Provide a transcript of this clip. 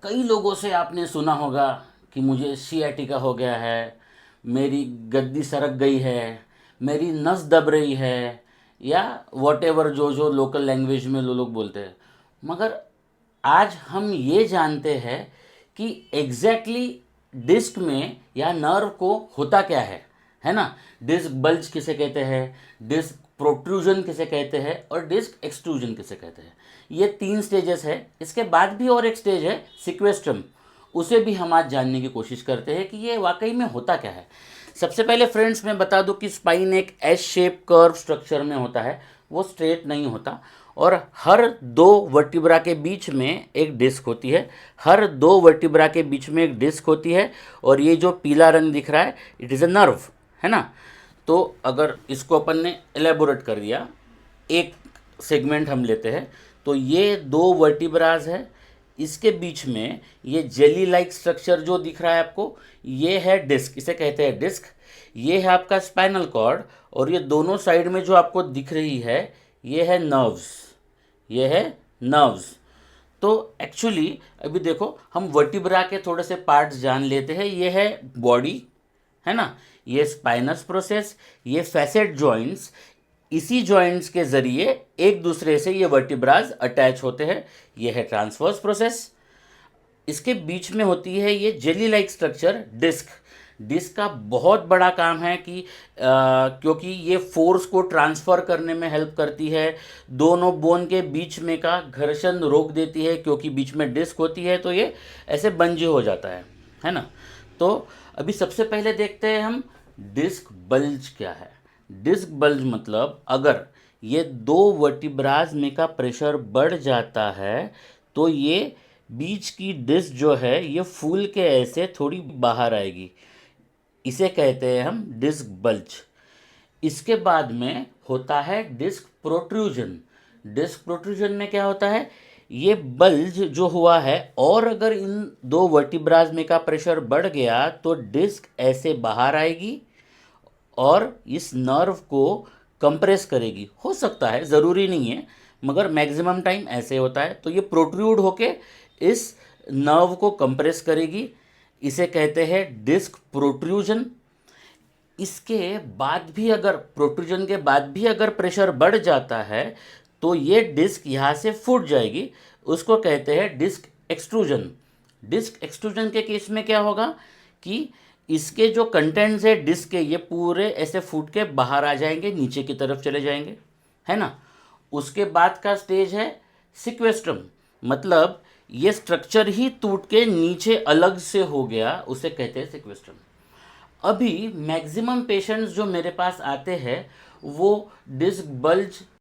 कई लोगों से आपने सुना होगा कि मुझे सियाटिका हो गया है, मेरी गद्दी सरक गई है, मेरी नस दब रही है, या वॉटेवर जो जो लोकल लैंग्वेज में लोग बोलते हैं। मगर आज हम ये जानते हैं कि एग्जैक्टली डिस्क में या नर्व को होता क्या है ना। डिस्क बल्ज किसे कहते हैं, डिस्क प्रोट्रूजन किसे कहते हैं, और डिस्क एक्सट्रूजन किसे कहते हैं। ये 3 स्टेजेस है। इसके बाद भी और एक स्टेज है सिक्वेस्ट्रम, उसे भी हम आज जानने की कोशिश करते हैं कि ये वाकई में होता क्या है। सबसे पहले फ्रेंड्स मैं बता दूं कि स्पाइन एक एस शेप कर्व स्ट्रक्चर में होता है, वो स्ट्रेट नहीं होता। और हर 2 वर्टिब्रा के बीच में एक डिस्क होती है, हर 2 वर्टिब्रा के बीच में एक डिस्क होती है। और ये जो पीला रंग दिख रहा है, इट इज़ अ नर्व, है ना। तो अगर इसको अपन ने एलेबोरेट कर दिया, एक सेगमेंट हम लेते हैं, तो ये 2 वर्टिब्राज है, इसके बीच में ये जेली लाइक स्ट्रक्चर जो दिख रहा है आपको, ये है डिस्क, इसे कहते हैं डिस्क। ये है आपका स्पाइनल कॉर्ड, और ये दोनों साइड में जो आपको दिख रही है, ये है नर्व्स, ये है नर्व्स। तो एक्चुअली अभी देखो, हम वर्टिब्रा के थोड़े से पार्ट्स जान लेते हैं। ये है बॉडी, है ना, ये स्पाइनस प्रोसेस, ये फैसेट जॉइंट्स, इसी जॉइंट्स के ज़रिए एक दूसरे से ये वर्टिब्राज अटैच होते हैं। ये है ट्रांसवर्स प्रोसेस। इसके बीच में होती है ये jelly like structure disc. Disc का बहुत बड़ा काम है कि क्योंकि ये फोर्स को ट्रांसफ़र करने में हेल्प करती है, दोनों बोन के बीच में का घर्षण रोक देती है, क्योंकि बीच में डिस्क होती है तो ये ऐसे बंजे हो जाता है ना। तो अभी सबसे पहले देखते हैं हम डिस्क बल्ज क्या है। डिस्क बल्ज मतलब अगर ये 2 वर्टिब्राज में का प्रेशर बढ़ जाता है तो ये बीच की डिस्क जो है ये फूल के ऐसे थोड़ी बाहर आएगी, इसे कहते हैं हम डिस्क बल्ज। इसके बाद में होता है डिस्क प्रोट्रूजन। डिस्क प्रोट्रूजन में क्या होता है, ये बल्ज जो हुआ है, और अगर इन 2 वर्टिब्राज में का प्रेशर बढ़ गया तो डिस्क ऐसे बाहर आएगी और इस नर्व को कंप्रेस करेगी। हो सकता है, ज़रूरी नहीं है, मगर मैक्सिमम टाइम ऐसे होता है। तो ये प्रोट्रूड होके इस नर्व को कंप्रेस करेगी, इसे कहते हैं डिस्क प्रोट्रूजन। इसके बाद भी अगर प्रोट्रूजन के बाद भी अगर प्रेशर बढ़ जाता है तो ये डिस्क यहाँ से फूट जाएगी, उसको कहते हैं डिस्क एक्सट्रूजन। डिस्क एक्सट्रूजन के केस में क्या होगा कि इसके जो कंटेंट्स है डिस्क के, ये पूरे ऐसे फूट के बाहर आ जाएंगे, नीचे की तरफ चले जाएंगे, है ना। उसके बाद का स्टेज है सिक्वेस्ट्रम, मतलब ये स्ट्रक्चर ही टूट के नीचे अलग से हो गया, उसे कहते हैं सिक्वेस्ट्रम। अभी मैक्सिमम पेशेंट्स जो मेरे पास आते हैं वो डिस्क बल्ज